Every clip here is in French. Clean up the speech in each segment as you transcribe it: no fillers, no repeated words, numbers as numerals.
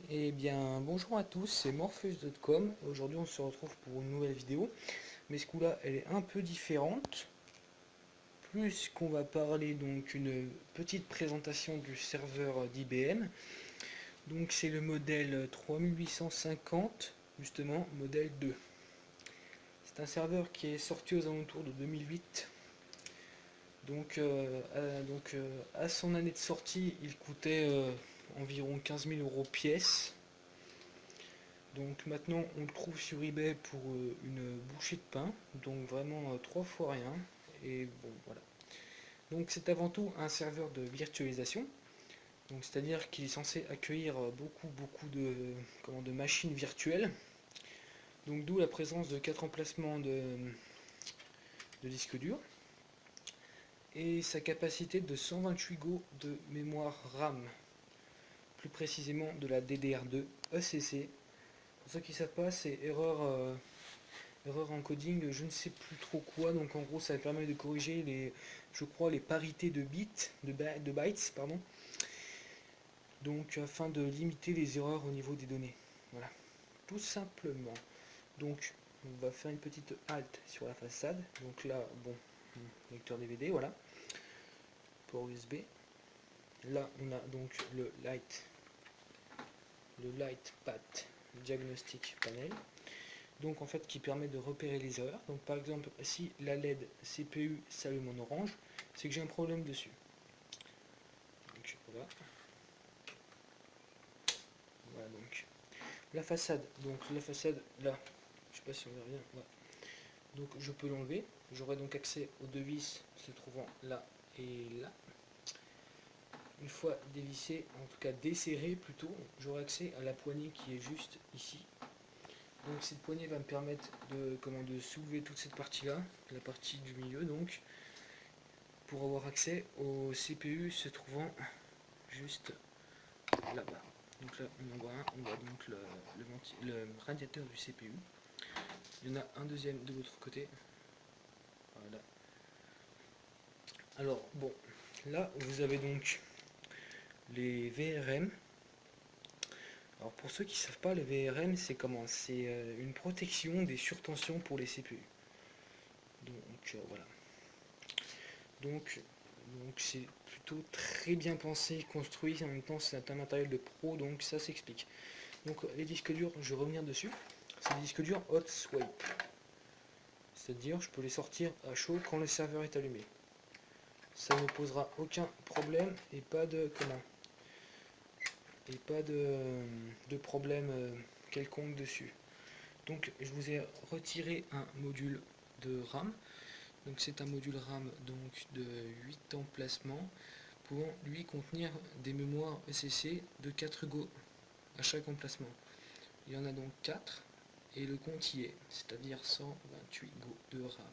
Eh bien, bonjour à tous, c'est Morpheus.com. Aujourd'hui, on se retrouve pour une nouvelle vidéo. Mais ce coup-là, elle est un peu différente. Plus qu'on va parler donc une petite présentation du serveur d'IBM. Donc, c'est le modèle 3850, justement, modèle 2. C'est un serveur qui est sorti aux alentours de 2008. À son année de sortie, il coûtait environ 15 000 euros pièce. Donc maintenant on le trouve sur eBay pour une bouchée de pain, donc vraiment 3 fois rien. Et bon voilà. Donc c'est avant tout un serveur de virtualisation, donc c'est-à-dire qu'il est censé accueillir beaucoup de machines virtuelles. Donc d'où la présence de 4 emplacements de disque dur et sa capacité de 128 Go de mémoire RAM, plus précisément de la DDR2 ECC. Pour ceux qui ne savent pas, c'est erreur encoding, je ne sais plus trop quoi. Donc en gros, ça permet de corriger je crois, les parités de bits, de bytes, pardon. Donc afin de limiter les erreurs au niveau des données. Voilà, tout simplement. Donc on va faire une petite halte sur la façade. Donc là, bon, lecteur DVD, voilà, port USB. Là, on a donc le light pad diagnostic panel. Donc en fait qui permet de repérer les erreurs. Donc par exemple si la LED CPU s'allume en orange, c'est que j'ai un problème dessus. Donc voilà. Voilà donc la façade. Donc la façade là, je sais pas si on verra bien. Voilà. Donc je peux l'enlever. J'aurai donc accès aux deux vis se trouvant là et là. Une fois dévissé, en tout cas desserré plutôt, j'aurai accès à la poignée qui est juste ici. Donc cette poignée va me permettre de soulever toute cette partie là, la partie du milieu donc, pour avoir accès au CPU se trouvant juste là-bas. Donc là on en voit un, on voit donc le radiateur du CPU. Il y en a un deuxième de l'autre côté. Voilà. Alors bon, là vous avez donc les VRM. Alors pour ceux qui ne savent pas, les VRM c'est comment? C'est une protection des surtensions pour les CPU. Donc voilà. Donc c'est plutôt très bien pensé, construit, en même temps c'est un matériel de pro, donc ça s'explique. Donc les disques durs, je vais revenir dessus. C'est des disques durs hot swipe. C'est-à-dire je peux les sortir à chaud quand le serveur est allumé. Ça ne posera aucun problème et pas de problème quelconque dessus. Donc je vous ai retiré un module de RAM. Donc c'est un module RAM donc de 8 emplacements pouvant lui contenir des mémoires ECC de 4 Go à chaque emplacement. Il y en a donc 4 et le compte y est, c'est-à-dire 128 Go de RAM.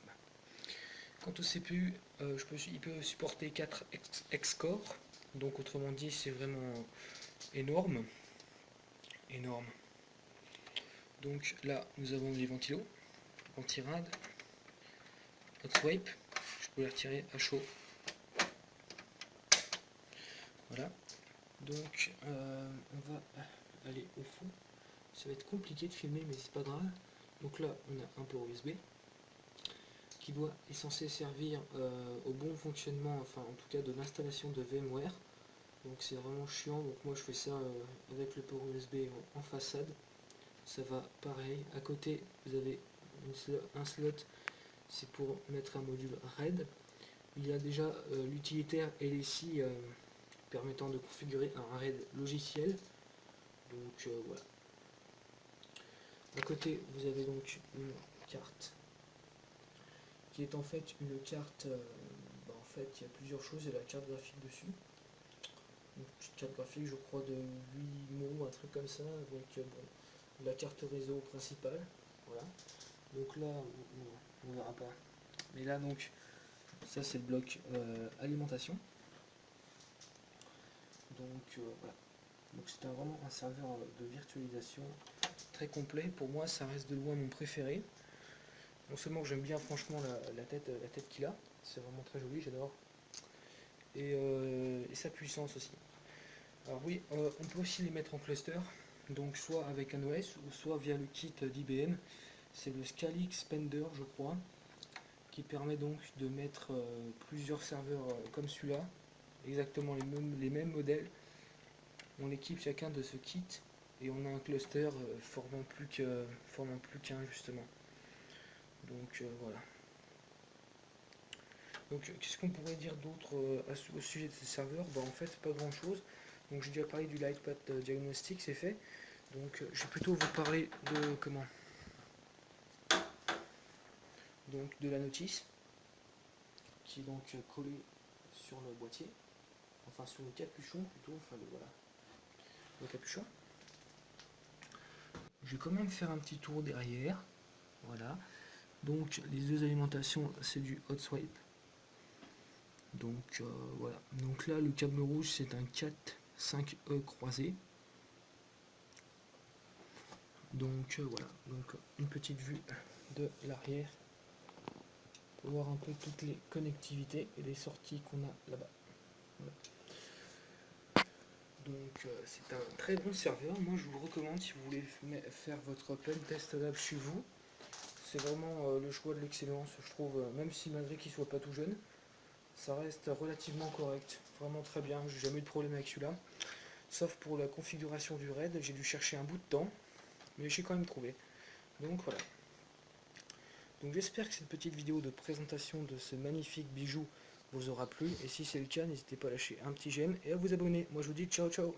Quant au CPU, il peut supporter 4 X-Core, donc autrement dit c'est vraiment énorme. Énorme. Donc là nous avons les ventilos, anti-rad, hot swipe, je peux les retirer à chaud. Voilà. Donc on va aller au fond. Ça va être compliqué de filmer mais c'est pas grave. Donc là on a un port USB qui est censé servir au bon fonctionnement, enfin en tout cas de l'installation de VMware. Donc c'est vraiment chiant, donc moi je fais ça avec le port USB en façade. Ça va pareil. À côté vous avez un slot, c'est pour mettre un module RAID. Il y a déjà l'utilitaire LSI permettant de configurer un RAID logiciel. Donc voilà. À côté vous avez donc une carte qui est en fait une carte, en fait il y a plusieurs choses, il y a la carte graphique dessus, une petite carte graphique je crois de 8 mots, un truc comme ça, avec la carte réseau principale, voilà. Donc là on verra pas, mais là donc ça c'est le bloc alimentation, donc voilà. Donc c'est vraiment un serveur de virtualisation très complet, pour moi ça reste de loin mon préféré. Non seulement j'aime bien franchement la tête qu'il a, c'est vraiment très joli, j'adore. Et sa puissance aussi. Alors oui, on peut aussi les mettre en cluster. donc soit avec un OS ou soit via le kit d'IBM. C'est le Scala Expander, je crois, qui permet donc de mettre plusieurs serveurs comme celui-là, exactement les mêmes modèles. On équipe chacun de ce kit et on a un cluster formant plus qu'un justement. Donc voilà. Donc qu'est-ce qu'on pourrait dire d'autre au sujet de ces serveurs? En fait pas grand chose. Donc j'ai déjà parlé du Lightpath Diagnostic, c'est fait. Donc je vais plutôt vous parler de comment? Donc de la notice qui est donc collée sur le boîtier, enfin sur le capuchon plutôt, enfin voilà, le capuchon. Je vais quand même faire un petit tour derrière. Voilà. Donc les deux alimentations, c'est du hot swipe. Donc voilà. Donc là le câble rouge c'est un 4-5E croisé. Donc voilà. Donc une petite vue de l'arrière pour voir un peu toutes les connectivités et les sorties qu'on a là-bas. Voilà. Donc c'est un très bon serveur. Moi je vous le recommande si vous voulez faire votre pen test lab chez vous. C'est vraiment le choix de l'excellence, je trouve, même si malgré qu'il soit pas tout jeune, ça reste relativement correct, vraiment très bien, j'ai jamais eu de problème avec celui-là, sauf pour la configuration du RAID, j'ai dû chercher un bout de temps, mais j'ai quand même trouvé. Donc voilà. Donc j'espère que cette petite vidéo de présentation de ce magnifique bijou vous aura plu, et si c'est le cas, n'hésitez pas à lâcher un petit j'aime et à vous abonner. Moi je vous dis ciao ciao.